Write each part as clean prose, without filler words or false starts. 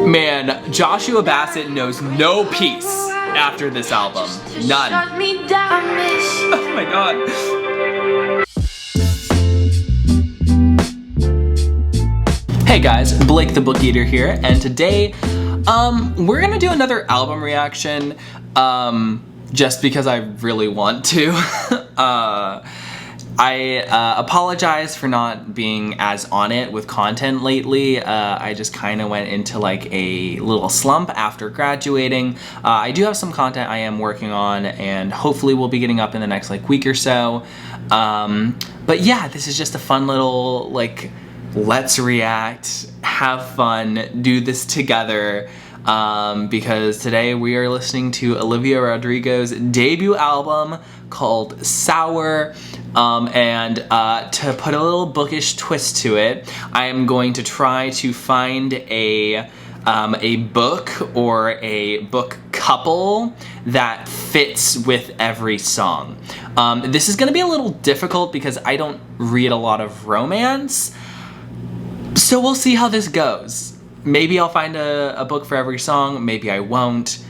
Man, Joshua Bassett knows no peace after this album. None. Oh my god. Hey guys, Blake the Book Eater here, and today we're gonna do another album reaction just because I really want to. I apologize for not being as on it with content lately. I just kind of went into like a little slump after graduating. I do have some content I am working on, and hopefully will be getting up in the next like week or so. But yeah, this is just a fun little like, let's react, have fun, do this together. Because today we are listening to Olivia Rodrigo's debut album called Sour, and to put a little bookish twist to it, I am going to try to find a book or a book couple that fits with every song. This is gonna be a little difficult because I don't read a lot of romance, so we'll see how this goes. Maybe I'll find a book for every song, maybe I won't.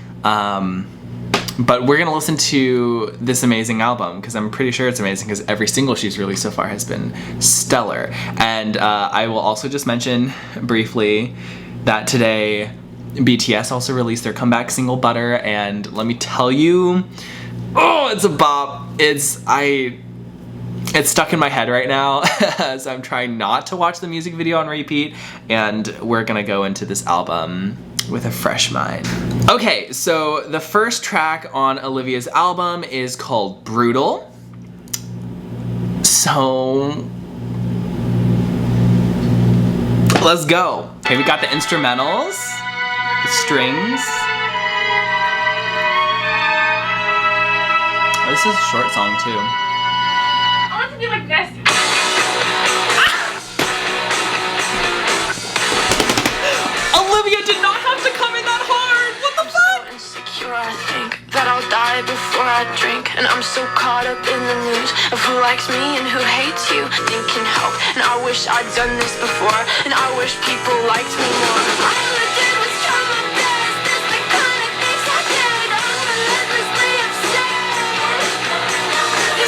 But we're gonna listen to this amazing album because I'm pretty sure it's amazing because every single she's released so far has been stellar. And I will also just mention briefly that today BTS also released their comeback single Butter, and let me tell you, oh, it's a bop. It's stuck in my head right now, so I'm trying not to watch the music video on repeat, and we're gonna go into this album with a fresh mind. Okay, so the first track on Olivia's album is called Brutal. So, let's go. Okay, we got the instrumentals, the strings. Oh, this is a short song too. I want to be like this. Olivia did not have to come in that hard! What the fuck? So insecure, I think that I'll die before I drink. And I'm so caught up in the news of who likes me and who hates you. Think can help, and I wish I'd done this before. And I wish people liked me more. All I did was try my best. That's the kind of things I did. I'm relentlessly upset.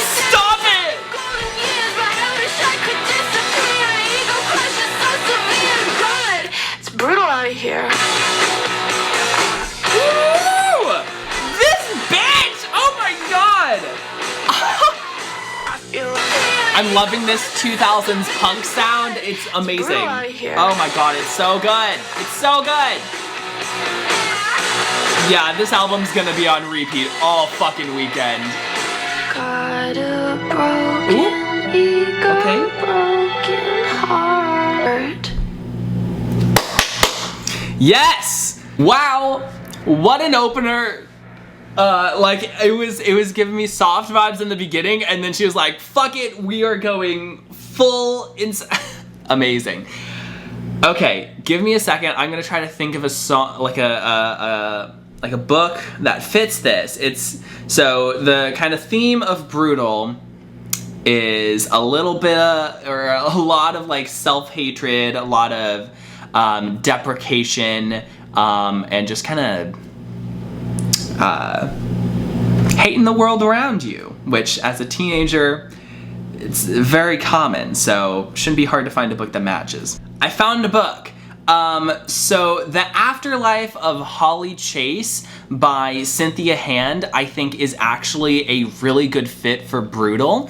Stop it! Golden years, but I wish I could disappear. Ego crush is so severe. God, it's brutal out here. Woo! This bitch! Oh my god! I feel like I'm loving this 2000s punk sound. It's amazing. Oh my god, it's so good. It's so good. Yeah, this album's gonna be on repeat all fucking weekend. got a broken ego, Okay. broken heart. Yes! Wow! What an opener. Like it was giving me soft vibes in the beginning, and then she was like, fuck it, we are going full amazing. Okay, give me a second. I'm gonna try to think of a song, like a book that fits this. So the kind of theme of Brutal is a little bit or a lot of like self-hatred, a lot of deprecation, and just kind of hating the world around you, which as a teenager, it's very common, so shouldn't be hard to find a book that matches. I found a book. So The Afterlife of Holly Chase by Cynthia Hand, I think is actually a really good fit for Brutal,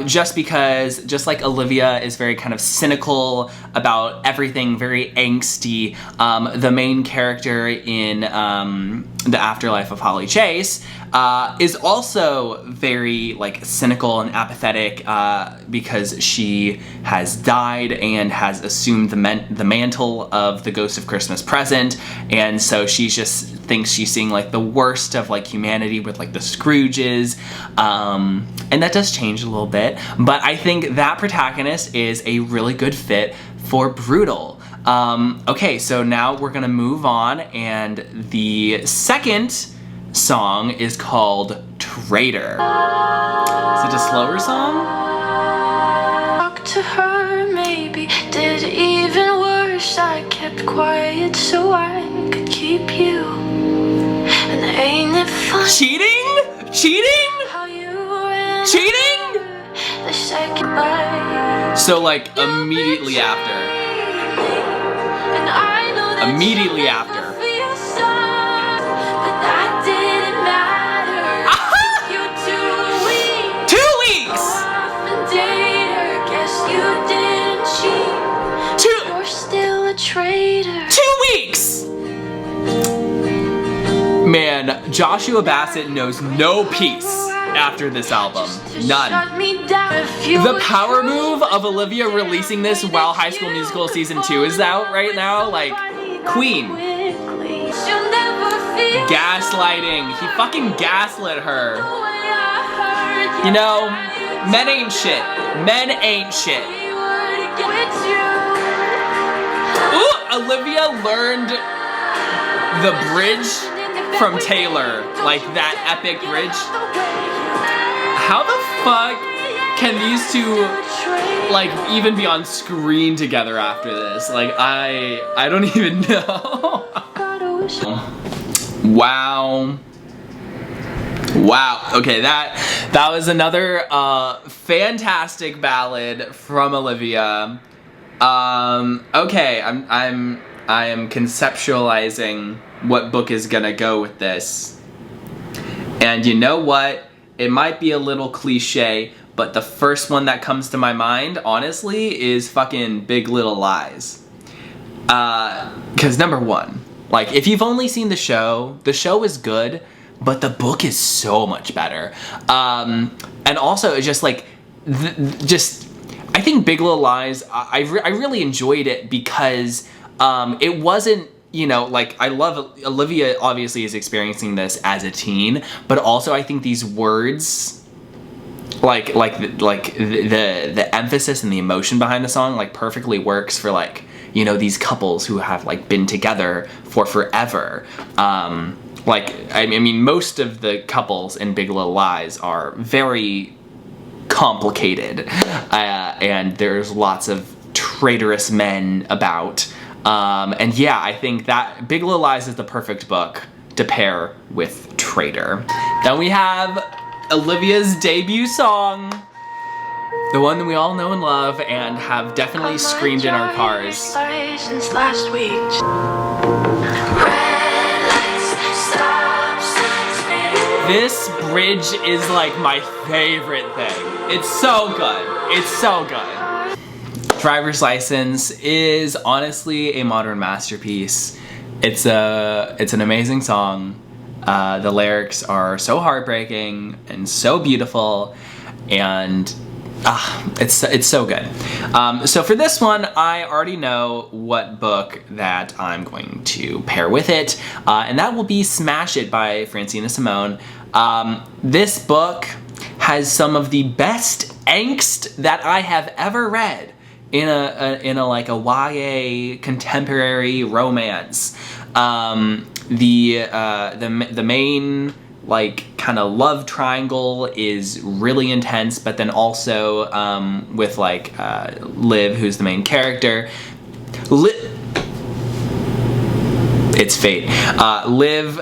just because, just like Olivia is very kind of cynical about everything, very angsty, the main character in The Afterlife of Holly Chase is also very like cynical and apathetic because she has died and has assumed the mantle of the Ghost of Christmas Present, and so she just thinks she's seeing like the worst of like humanity with like the Scrooges, and that does change a little bit, but I think that protagonist is a really good fit for Brutal. Okay, so now we're gonna move on, and the second song is called Traitor. Is it a slower song? Talk to her, maybe did even worse. wish I kept quiet so I could keep you. And ain't it fun? Cheating? Cheating? How you ran Cheating? the second bite. So like immediately after. And I know that Immediately you after. never feel sad, but that didn't matter. You're 2 weeks 2 weeks! off and dater. Guess you didn't cheat. You're still a traitor. 2 weeks! Man, Joshua Bassett knows no peace after this album. None. Shut me down if you The were power true. move of Olivia releasing this while High School Musical Season 2 is out right now, like, queen. Quickly. You'll never feel Gaslighting. He fucking gaslit her. the way I heard You know, men ain't shit. Men ain't shit. we would get with you. Ooh, Olivia learned the bridge from Taylor, like that epic bridge. How the fuck can these two like even be on screen together after this? Like I don't even know. Wow. Wow. Okay, that was another fantastic ballad from Olivia. Okay, I am conceptualizing what book is gonna go with this. And you know what? It might be a little cliche, but the first one that comes to my mind, honestly, is fucking Big Little Lies. 'Cause number one, like, if you've only seen the show is good, but the book is so much better. And also, it's just like, I think Big Little Lies, I really enjoyed it because it wasn't, you know, like, I love, Olivia obviously is experiencing this as a teen, but also I think these words, like the emphasis and the emotion behind the song, like, perfectly works for, like, you know, these couples who have, like, been together for forever. Like, I mean, most of the couples in Big Little Lies are very complicated, and there's lots of traitorous men about. And yeah, I think that Big Little Lies is the perfect book to pair with Traitor. Then we have Olivia's debut song, the one that we all know and love and have definitely screamed in our cars. Since last week. Red lights, stop signs. This bridge is like my favorite thing. It's so good. It's so good. Driver's License is honestly a modern masterpiece. It's an amazing song. The lyrics are so heartbreaking and so beautiful, and it's so good. So for this one, I already know what book that I'm going to pair with it, and that will be Smash It by Francina Simone. This book has some of the best angst that I have ever read in a like a YA contemporary romance. The main, like, kind of love triangle is really intense, but then also with, like, Liv, who's the main character. It's fate. Liv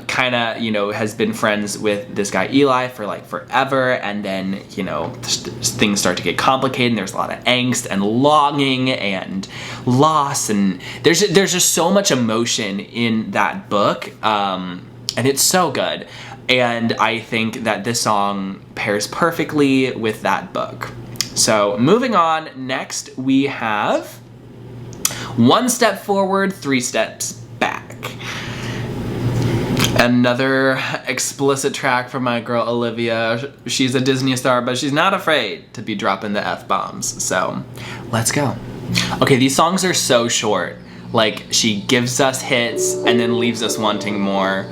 kind of, you know, has been friends with this guy Eli for, like, forever, and then, you know, things start to get complicated, and there's a lot of angst and longing and loss, and there's just so much emotion in that book, and it's so good. And I think that this song pairs perfectly with that book. So moving on, next we have One Step Forward, Three Steps Back. Another explicit track from my girl Olivia. She's a Disney star, but she's not afraid to be dropping the F-bombs. So let's go. Okay, these songs are so short. Like, she gives us hits and then leaves us wanting more.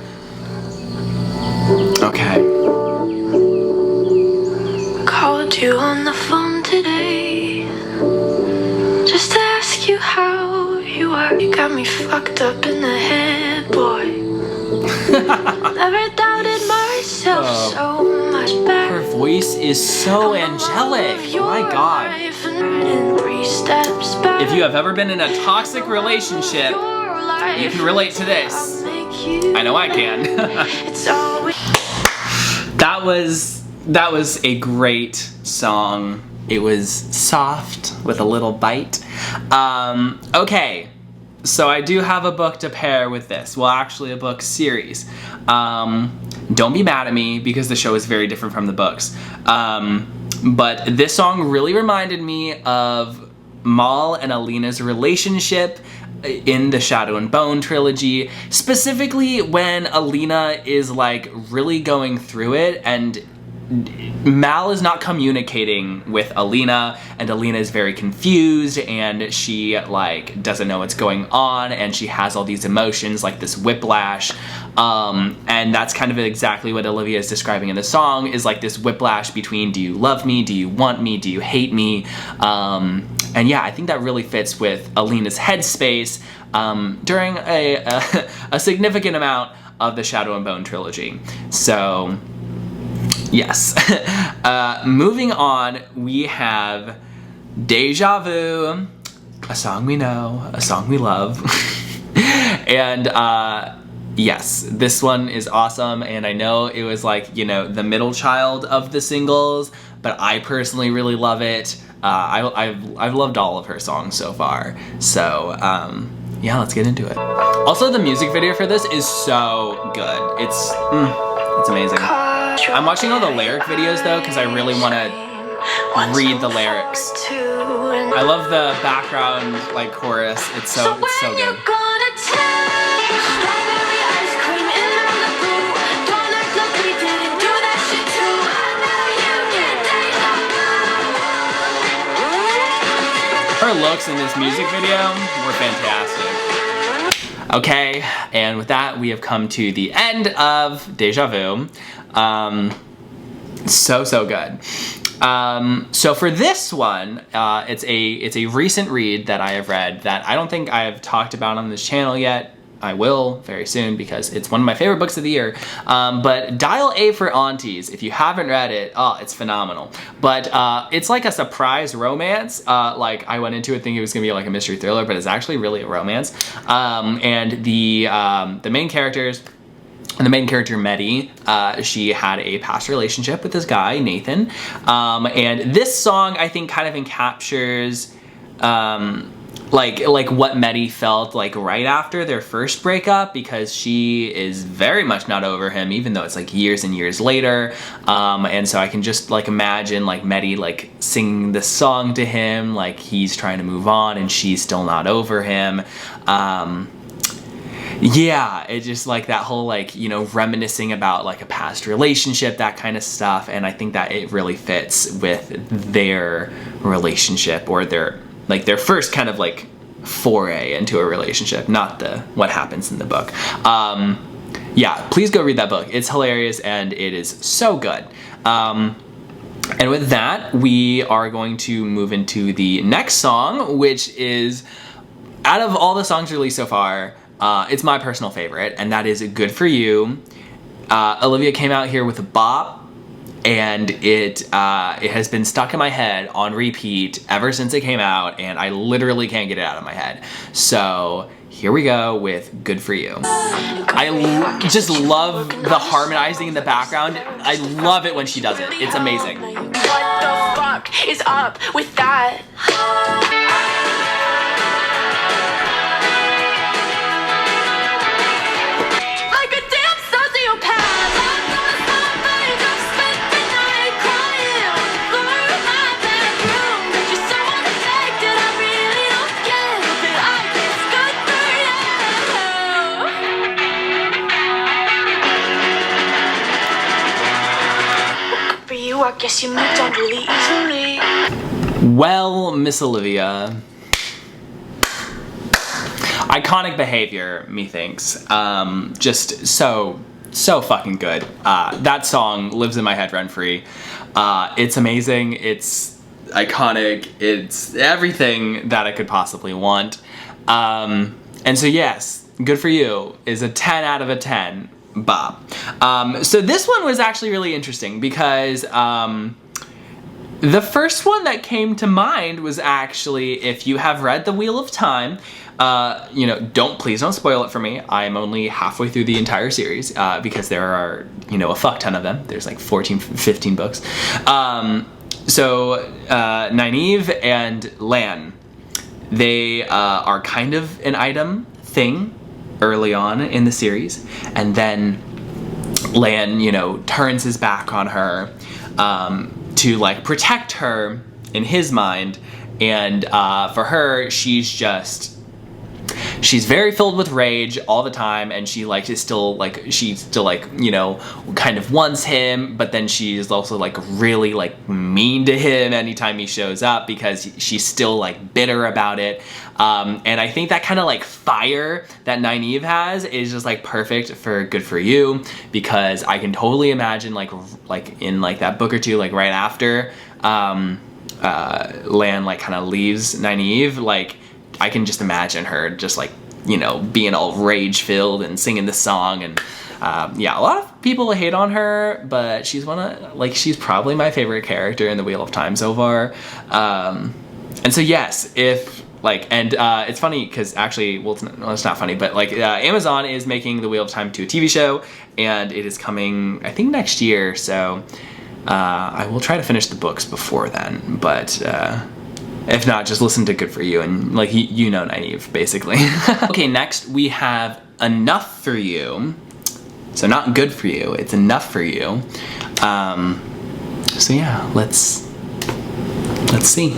Okay. Called you on the phone today, just to ask you how you are. You got me fucked up in the head, boy. Never doubted myself so much back. Her voice is so angelic. Oh my god. If you have ever been in a toxic relationship, you can relate to this. I know I can. That was a great song. It was soft with a little bite. Okay, so I do have a book to pair with this. Well, actually a book series. Don't be mad at me because the show is very different from the books. But this song really reminded me of Mal and Alina's relationship in the Shadow and Bone trilogy, specifically when Alina is like really going through it and Mal is not communicating with Alina, and Alina is very confused, and she like doesn't know what's going on, and she has all these emotions like this whiplash, and that's kind of exactly what Olivia is describing in the song, is like this whiplash between do you love me, do you want me, do you hate me, and yeah, I think that really fits with Alina's headspace during a significant amount of the Shadow and Bone trilogy. So yes. Moving on, we have Deja Vu, a song we know, a song we love. And yes, this one is awesome, and I know it was like, you know, the middle child of the singles, but I personally really love it. I've loved all of her songs so far. So yeah, let's get into it. Also, the music video for this is so good. It's amazing. I'm watching all the lyric videos though because I really want to read the lyrics. I love the background like chorus. It's so good. Her looks in this music video were fantastic. Okay, and with that, we have come to the end of Deja Vu. So good. So for this one, it's a recent read that I have read that I don't think I have talked about on this channel yet. I will very soon because it's one of my favorite books of the year. But Dial A for Aunties, if you haven't read it, oh, it's phenomenal. But it's like a surprise romance. Like I went into it thinking it was gonna be like a mystery thriller, but it's actually really a romance. And the main characters, the main character, Medi, she had a past relationship with this guy, Nathan. And this song, I think, kind of encaptures like what Medi felt like right after their first breakup, because she is very much not over him, even though it's like years and years later. And so I can just like imagine like Medi like singing this song to him, like he's trying to move on and she's still not over him. Yeah, it's just like that whole like, you know, reminiscing about like a past relationship, that kind of stuff. And I think that it really fits with their relationship, or their first kind of like foray into a relationship, not what happens in the book. Yeah, please go read that book. It's hilarious and it is so good. And with that, we are going to move into the next song, which is, out of all the songs released so far, it's my personal favorite, and that is Good For You. Olivia came out here with a bop, and it has been stuck in my head on repeat ever since it came out, and I literally can't get it out of my head. So here we go with Good For You. I just love the harmonizing in the background. I love it when she does it. It's amazing. What the fuck is up with that? I guess you moved on really easily. Well, Miss Olivia. Iconic behavior, methinks. Just so fucking good. That song lives in my head rent-free. It's amazing, it's iconic, it's everything that I could possibly want. And so yes, Good For You is a 10 out of a 10. Bob. So this one was actually really interesting because The first one that came to mind was actually, if you have read The Wheel of Time, you know, please don't spoil it for me. I'm only halfway through the entire series because there are, you know, a fuck ton of them. There's like 14, 15 books. So Nynaeve and Lan, they are kind of an item thing early on in the series, and then Lan, you know, turns his back on her to like protect her in his mind, and for her, she's very filled with rage all the time, and she still you know, kind of wants him, but then she's also like really like mean to him anytime he shows up because she's still like bitter about it. And I think that kind of like fire that Nynaeve has is just like perfect for Good For You, because I can totally imagine like in like that book or two, like right after Lan like kind of leaves Nynaeve, like I can just imagine her just like, you know, being all rage filled and singing this song. And yeah, a lot of people hate on her, but she's she's probably my favorite character in the Wheel of Time so far. And so yes, if like, and it's funny because actually, well, it's not funny, but like Amazon is making the Wheel of Time to a TV show, and it is coming, I think, next year. So I will try to finish the books before then, but if not, just listen to Good For You, and like you know Nynaeve, basically. Okay, next we have Enough For You. So not Good For You, it's Enough For You. So yeah, let's see.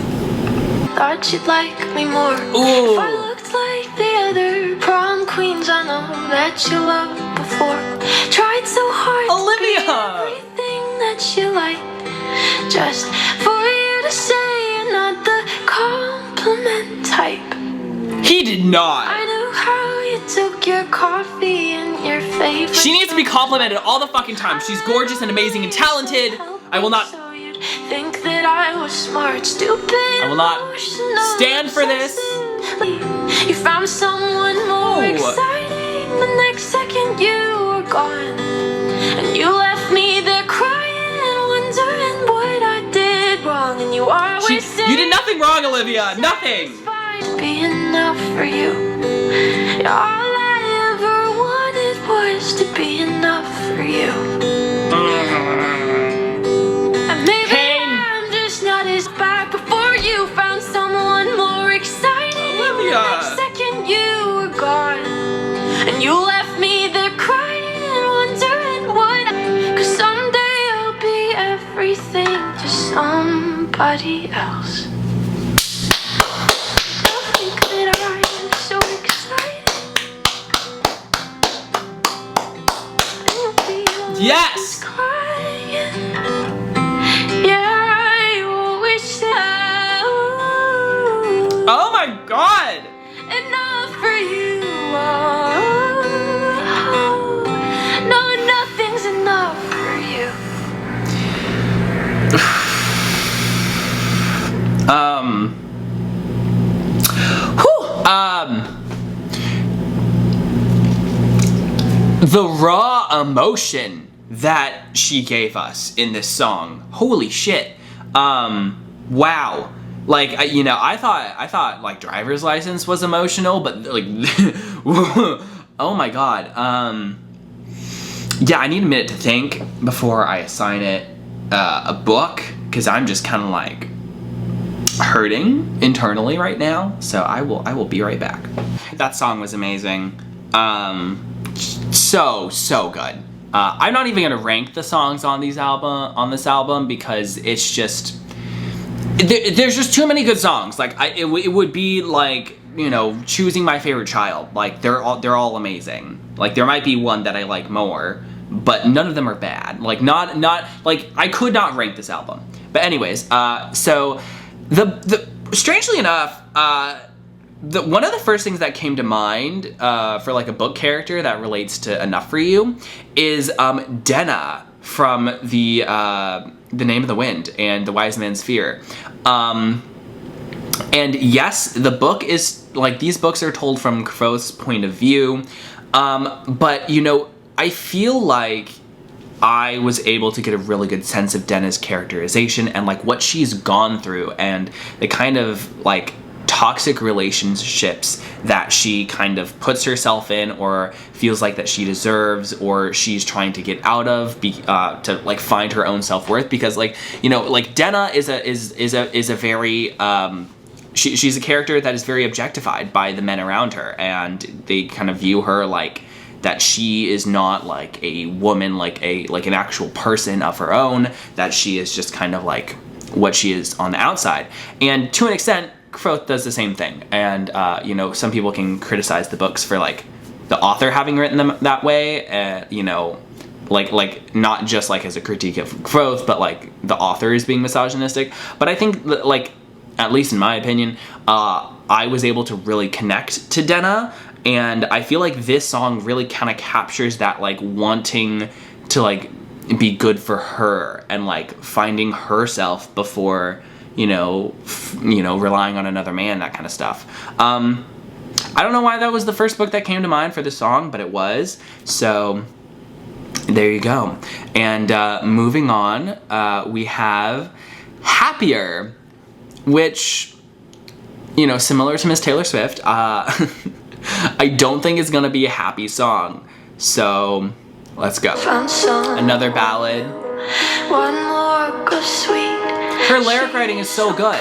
Thought you'd like me more. Ooh. If I looked like the other prom queens I know that you loved before. Tried so hard Olivia! to be everything that you like, just for you to say you're not the compliment type. He did not. I knew how you took your coffee and your favorite. She needs to be complimented all the fucking time. She's gorgeous and amazing and talented. I will not think that I was smart, stupid. I will not stand for this. You found someone more exciting. The next second you were gone, and you left me there crying, wondering what I did wrong. And you always said you did nothing wrong, Olivia. Nothing. Be enough for you. All I ever wanted was to be enough for you. Back before you found someone more exciting. Olivia. The next second you were gone, and you left me there crying, wondering what. 'Cause someday I'll be everything to somebody else. I think that I'm so excited. And you'll be always Yes. crying. Yeah. Oh my god! Enough for you. No, nothing's enough for you. The raw emotion that she gave us in this song. Holy shit. Wow. Like, you know, I thought like Driver's License was emotional, but like, oh my god. Yeah, I need a minute to think before I assign it a book, because I'm just kind of like hurting internally right now. So I will be right back. That song was amazing. So good. I'm not even gonna rank the songs on this album because it's just. There's just too many good songs. Like it would be like, you know, choosing my favorite child. Like they're all amazing. Like there might be one that I like more, but none of them are bad. Like not like I could not rank this album. But anyways, so the strangely enough, one of the first things that came to mind for like a book character that relates to Enough For You is Denna from the Name of the Wind and The Wise Man's Fear. And yes, the book is, like, these books are told from Kvothe's point of view, but, you know, I feel like I was able to get a really good sense of Dena's characterization and like what she's gone through and the kind of like toxic relationships that she kind of puts herself in or feels like that she deserves or she's trying to get out of to like find her own self-worth, because like, you know, like Dena is a very she's a character that is very objectified by the men around her, and they kind of view her like that she is not like a woman, like an actual person of her own, that she is just kind of like what she is on the outside. And to an extent, Kvothe does the same thing. And, you know, some people can criticize the books for like the author having written them that way, you know, like not just like as a critique of Kvothe, but like the author is being misogynistic. But I think that, like, at least in my opinion, I was able to really connect to Dena. And I feel like this song really kind of captures that, like, wanting to, like, be good for her and, like, finding herself before, you know, relying on another man, that kind of stuff. I don't know why that was the first book that came to mind for this song, but it was. So there you go. And moving on, we have Happier, which, you know, similar to Miss Taylor Swift, I don't think it's gonna be a happy song, so let's go. Another ballad. One more good sweet. Her lyric writing is so good.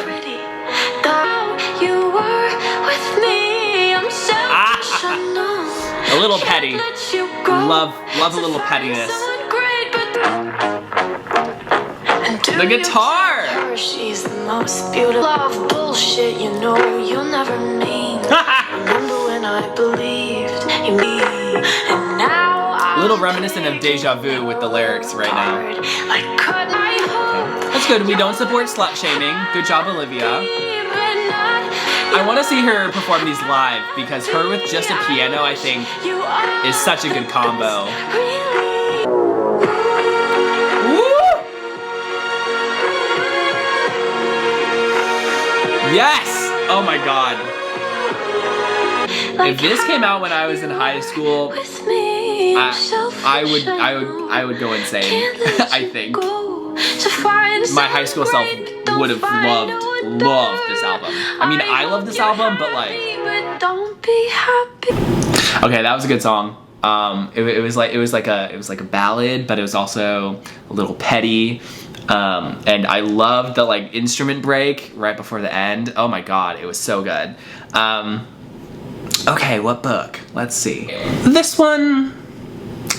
You were with me. I'm selfish, I know. A little petty. Love a little pettiness. The guitar. She's the most beautiful. Love bullshit, you know you'll never mean. Remember when I believed in me, and now a little reminiscent of Deja Vu with the lyrics right now. That's good. We don't support slut shaming. Good job, Olivia. I want to see her perform these live because her with just a piano, I think, is such a good combo. Yes! Oh my god. If this came out when I was in high school, I would go insane. I think my high school self would have loved this album. I mean, I love this album, but like, okay, that was a good song. It was like a ballad, but it was also a little petty. And I loved the like instrument break right before the end. Oh my god, it was so good. Okay, what book? Let's see. This one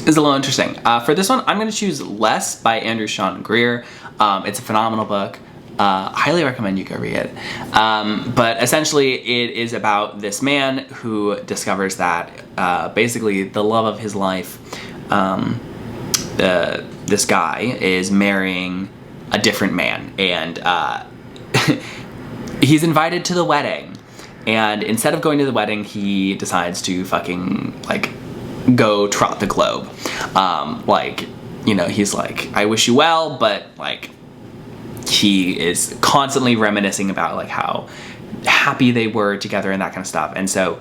is a little interesting. For this one, I'm gonna choose Less by Andrew Sean Greer. It's a phenomenal book. Highly recommend you go read it. But essentially it is about this man who discovers that basically the love of his life, this guy is marrying a different man, and he's invited to the wedding, and instead of going to the wedding, he decides to fucking like go trot the globe. Like, you know, he's like, I wish you well, but like he is constantly reminiscing about like how happy they were together and that kind of stuff. And so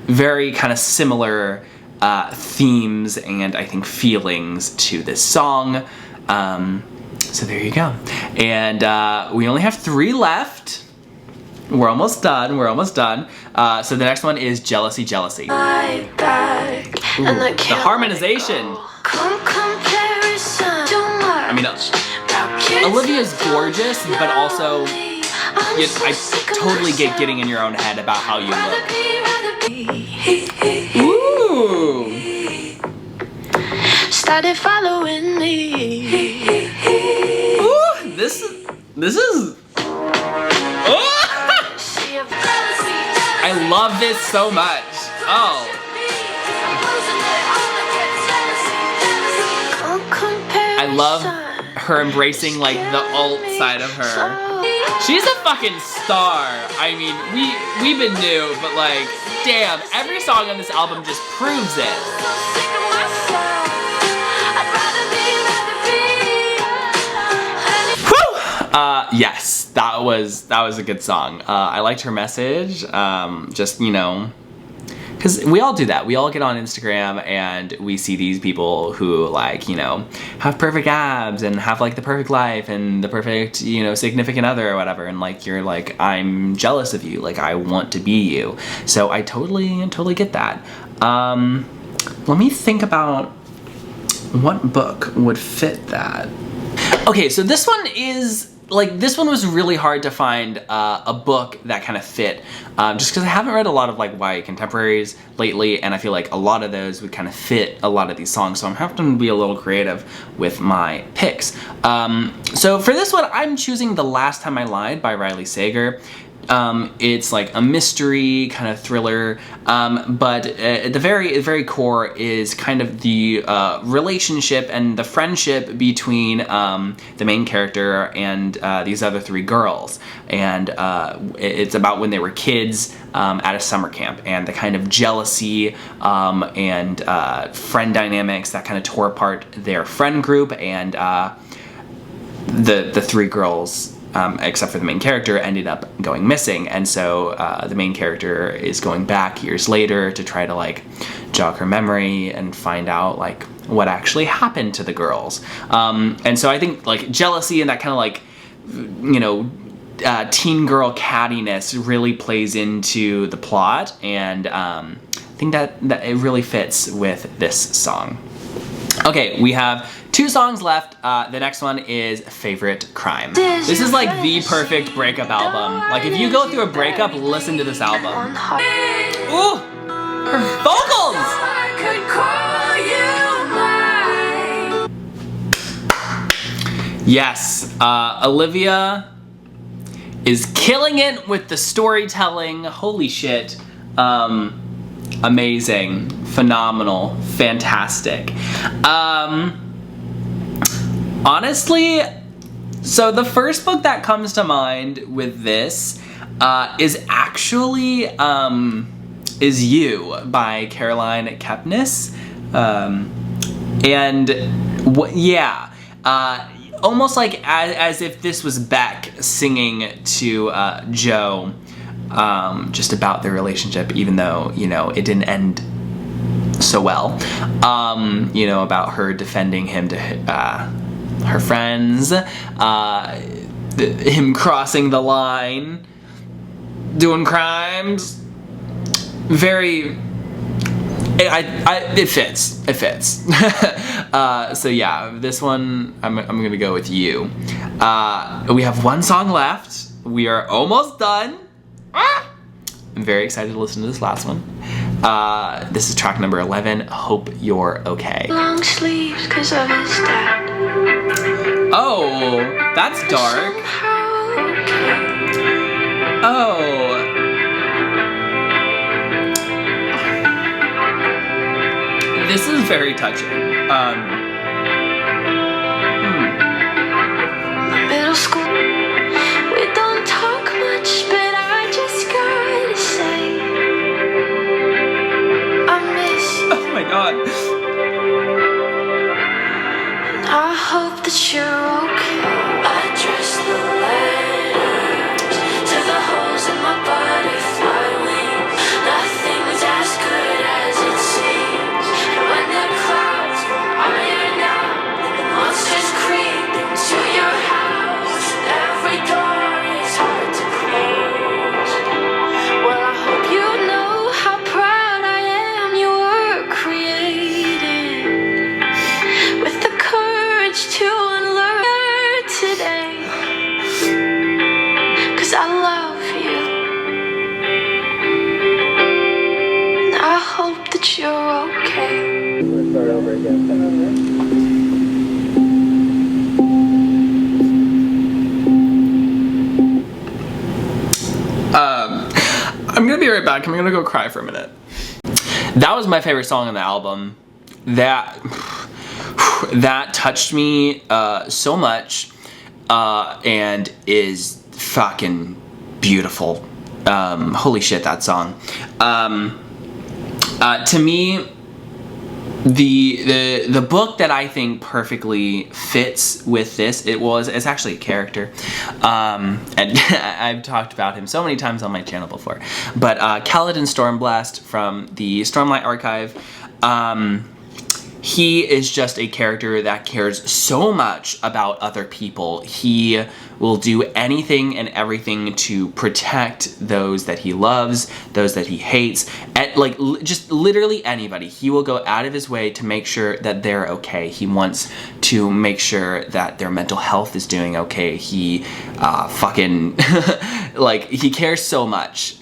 very kind of similar themes and I think feelings to this song. So there you go. And we only have 3 left. We're almost done. So the next one is Jealousy, Jealousy. Ooh, the harmonization. I mean, Olivia's gorgeous, but also I totally get getting in your own head about how you look. Ooh. Started following me. Ooh, this is. Oh! I love this so much. Oh. I love her embracing like the alt side of her. She's a fucking star. I mean, we've been new, but like, damn, every song on this album just proves it. Yes, that was a good song. I liked her message. Just, you know, because we all do that. We all get on Instagram and we see these people who like, you know, have perfect abs and have like the perfect life and the perfect, you know, significant other or whatever. And like, you're like, I'm jealous of you. Like, I want to be you. So I totally get that. Let me think about what book would fit that. Okay, so this one is, like, this one was really hard to find a book that kind of fit, just because I haven't read a lot of like YA contemporaries lately, and I feel like a lot of those would kind of fit a lot of these songs, so I'm having to be a little creative with my picks. So for this one, I'm choosing The Last Time I Lied by Riley Sager. It's like a mystery kind of thriller, but at the very core is kind of the relationship and the friendship between the main character and these other three girls. And it's about when they were kids at a summer camp, and the kind of jealousy and friend dynamics that kind of tore apart their friend group, and the three girls, except for the main character, ended up going missing. And so the main character is going back years later to try to like jog her memory and find out like what actually happened to the girls. And so I think like jealousy and that kind of like, you know, teen girl cattiness really plays into the plot, and I think that it really fits with this song. Okay, we have 2 songs left. The next one is Favorite Crime. This is like the perfect breakup album. Like, if you go through a breakup, listen to this album. Ooh, her vocals! Yes, Olivia is killing it with the storytelling. Holy shit. Amazing, phenomenal, fantastic. Honestly, so the first book that comes to mind with this is actually Is You by Caroline Kepnes. Almost like as if this was Beck singing to Joe, just about their relationship, even though, you know, it didn't end so well. You know, about her defending him to her friends, him crossing the line, doing crimes. Very, it fits. So yeah, this one I'm gonna go with You. We have 1 song left. We are almost done. I'm very excited to listen to this last one. This is track number 11, Hope You're Okay. Long sleeves 'cause of his dad. Oh, that's dark. Oh. This is very touching. Middle school, we don't talk much, but I just gotta say, I miss you. Oh my god. And I hope that you're okay. I trust the letters to the holes in my body, fly wings. Nothing's as good as it seems. And when the clouds iron out, the monsters creep into your house. Every door is hard to close. Well, I hope you know how proud I am you were created with the courage to unlearn today. 'Cause I love you, and I hope that you're okay. Start over again. I'm gonna be right back. I'm gonna go cry for a minute. That was my favorite song on the album. That touched me so much, and is fucking beautiful. Holy shit, that song. To me, the book that I think perfectly fits with this, it's actually a character, and I've talked about him so many times on my channel before, but Kaladin Stormblast from the Stormlight Archive. He is just a character that cares so much about other people. He will do anything and everything to protect those that he loves, those that he hates, and like just literally anybody. He will go out of his way to make sure that they're okay. He wants to make sure that their mental health is doing okay. He fucking like he cares so much.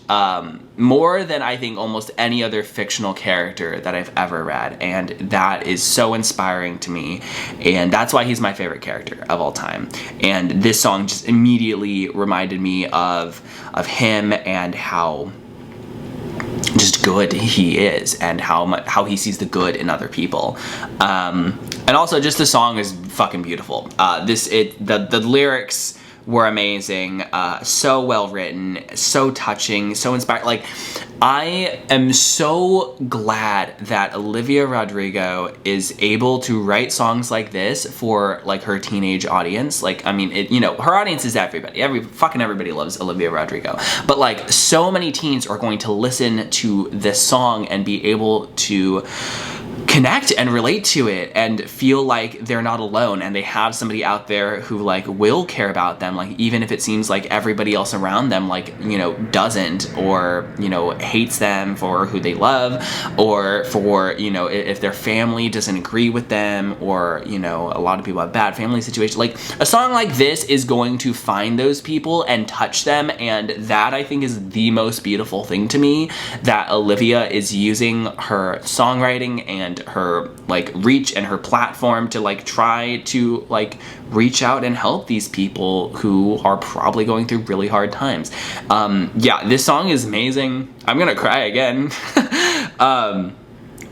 More than I think almost any other fictional character that I've ever read, and that is so inspiring to me, and that's why he's my favorite character of all time. And this song just immediately reminded me of him and how just good he is, and how he sees the good in other people. And also just the song is fucking beautiful. The lyrics were amazing, so well written, so touching, so inspiring. Like, I am so glad that Olivia Rodrigo is able to write songs like this for like her teenage audience. Like, I mean, her audience is everybody. Everybody loves Olivia Rodrigo. But like, so many teens are going to listen to this song and be able to connect and relate to it and feel like they're not alone, and they have somebody out there who like will care about them, like even if it seems like everybody else around them like doesn't, or hates them for who they love, or for if their family doesn't agree with them, or a lot of people have bad family situations. Like, a song like this is going to find those people and touch them, and that I think is the most beautiful thing to me, that Olivia is using her songwriting and her like reach and her platform to like try to like reach out and help these people who are probably going through really hard times. Yeah, this song is amazing. I'm gonna cry again.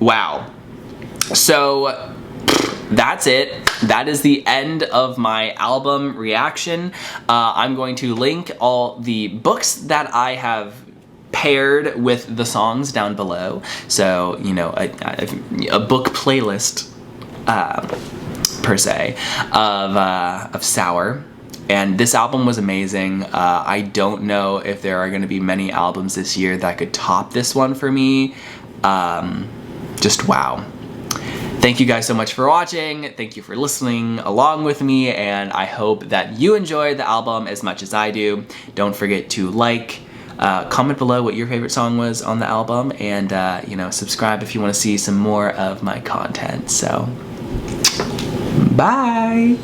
Wow. So that's it. That is the end of my album reaction. I'm going to link all the books that I have paired with the songs down below, so a book playlist per se of Sour. And this album was amazing. I don't know if there are going to be many albums this year that could top this one for me. Just wow. Thank you guys so much for watching. Thank you for listening along with me, and I hope that you enjoyed the album as much as I do. Don't forget to comment below what your favorite song was on the album, and subscribe if you want to see some more of my content. So, bye!